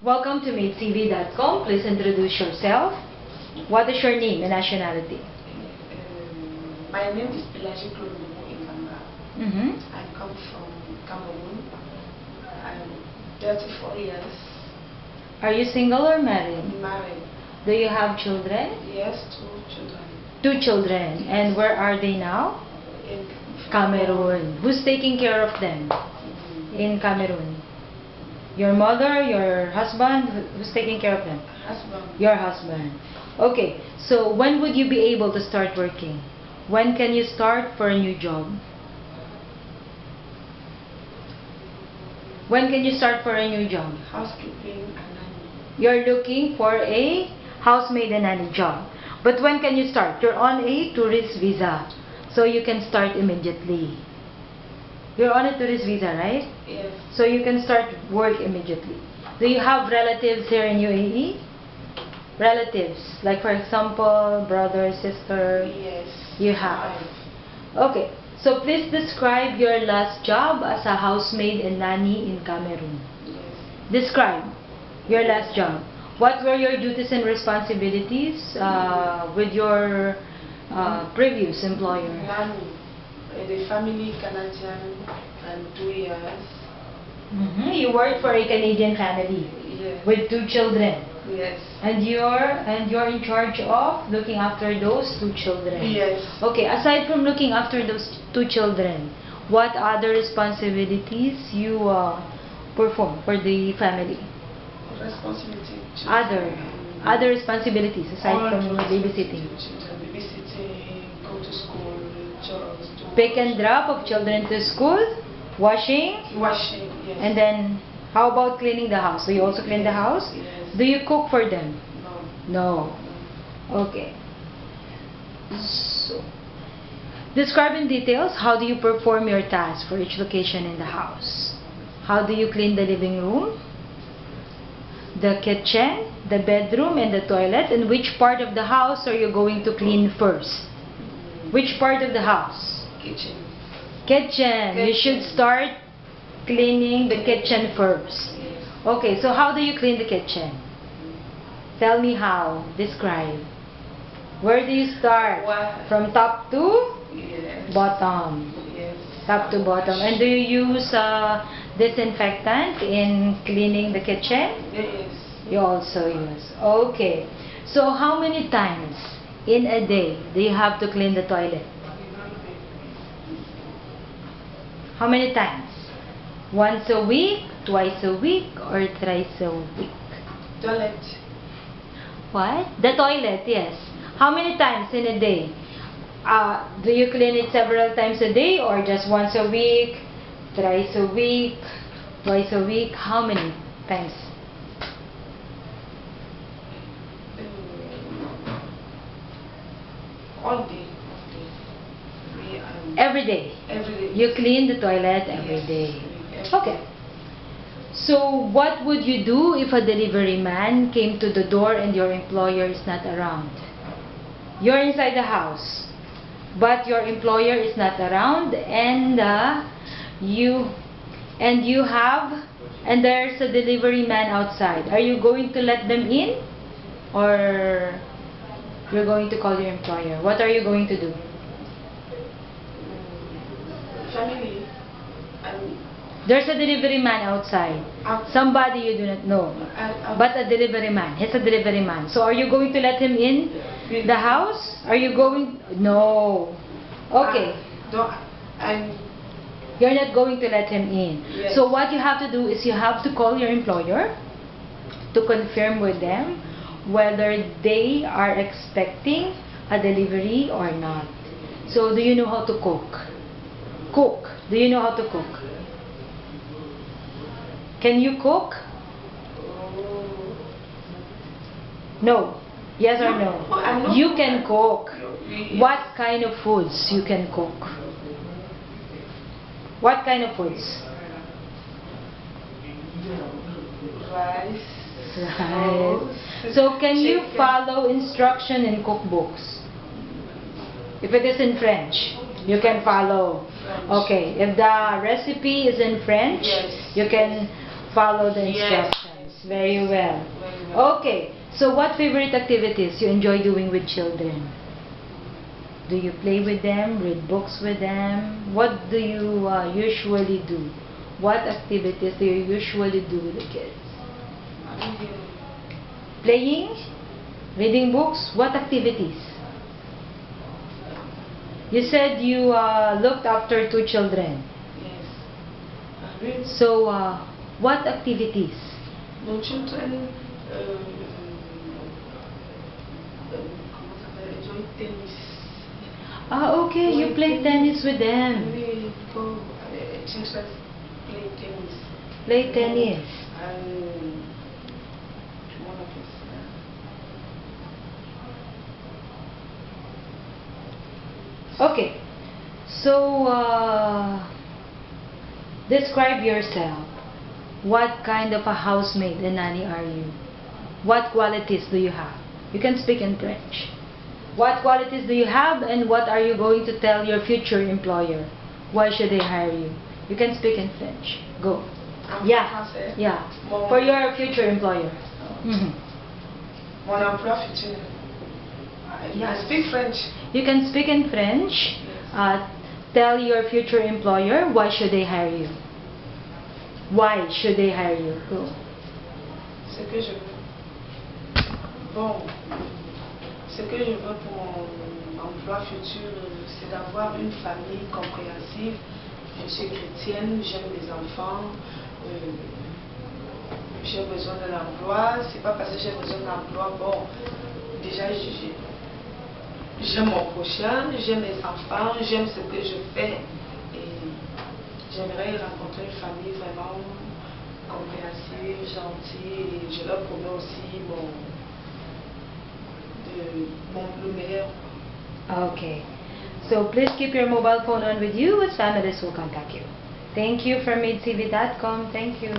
Welcome to MaidCV.com. Please introduce yourself. What is your name and nationality? My name is Pelagie Claude in I come from Cameroon. I'm 34 years. Are you single or married? Married. Do you have children? Yes, 2 children. 2 children. And where are they now? In Cameroon. Who's taking care of them in Cameroon? Your mother, your husband? Who's taking care of them? Husband. Your husband. Okay, so when would you be able to start working? When can you start for a new job? When can you start for a new job? Housekeeping and nanny. You're looking for a housemaid and nanny job. But when can you start? You're on a tourist visa, so you can start immediately. You're on a tourist visa, right? Yes. So you can start work immediately. Do you have relatives here in UAE? Relatives, like for example, brother, sister? Yes. You have. Okay. So please describe your last job as a housemaid and nanny in Cameroon. Yes. Describe your last job. What were your duties and responsibilities with your previous employer? Nanny. The family Canadian and 2 years. You worked for a Canadian family. Yes. With 2 children. Yes. And you're in charge of looking after those 2 children. Yes. Okay, aside from looking after those 2 children, what other responsibilities you perform for the family? Responsibility. Other responsibilities aside from babysitting. Babysitting, go to school, jobs. Pick and drop of children to school, washing, yes. and then how about cleaning the house? Do you also clean the house? Yes. Do you cook for them? No. No. Okay. So, describe in details how do you perform your tasks for each location in the house. How do you clean the living room, the kitchen, the bedroom, and the toilet? And which part of the house are you going to clean first? Which part of the house? Kitchen. Kitchen. You should start cleaning the kitchen first. Okay, so how do you clean the kitchen? Tell me how. Describe. Where do you start? From top to bottom. Yes. Top to bottom. And do you use disinfectant in cleaning the kitchen? Yes. You also use. Okay. So how many times in a day do you have to clean the toilet? How many times? Once a week, twice a week, or thrice a week? Toilet. What? The toilet, yes. How many times in a day? Do you clean it several times a day or just once a week, thrice a week, twice a week? How many times? All day. Every day. Every day. You clean the toilet every day. Okay. So what would you do if a delivery man came to the door and your employer is not around? You're inside the house, but your employer is not around, and there's a delivery man outside. Are you going to let them in, or you're going to call your employer? What are you going to do? Family. There's a delivery man outside. Somebody you do not know. But a delivery man. He's a delivery man. So are you going to let him in the house? Are you going? No. Okay. You're not going to let him in. Yes. So what you have to do is you have to call your employer to confirm with them whether they are expecting a delivery or not. So do you know how to cook? Cook. Do you know how to cook? Can you cook? No. Yes or no? You can cook. What kind of foods you can cook? What kind of foods? Rice. So can you follow instruction in cookbooks? If it is in French, you can follow. Okay. If the recipe is in French, you can follow the instructions. very well. Very well. Okay, so what favorite activities you enjoy doing with children? Do you play with them, read books with them? What do you usually do? What activities do you usually do with the kids? Playing? Reading books? What activities? You said you looked after 2 children. Yes. So, what activities? Nos children, comment ça s'appelle? Enjoy tennis. Okay, you play tennis with them. We go, children play tennis. Play tennis. And one of us. Okay, so describe yourself. What kind of a housemaid and nanny are you? What qualities do you have? You can speak in French. What qualities do you have, and what are you going to tell your future employer? Why should they hire you? You can speak in French. Go. Yeah. Yeah. For your future employer. Mon emploi futur. I speak French. You can speak in French. Tell your future employer why should they hire you. Why should they hire you? Go. Ce que je veux. Bon, ce que je veux pour mon emploi futur, c'est d'avoir une famille compréhensive. Je suis chrétienne, j'aime les enfants. J'ai besoin d'un emploi. C'est pas parce que j'ai besoin d'un emploi. Bon, déjà j'aime mon prochain, j'aime mes enfants, j'aime ce que je fais. Et j'aimerais rencontrer une famille vraiment compréhensive, gentille. Et je leur promets aussi le meilleur. Okay. So please keep your mobile phone on with you as families will contact you. Thank you from MaidCV.com. Thank you.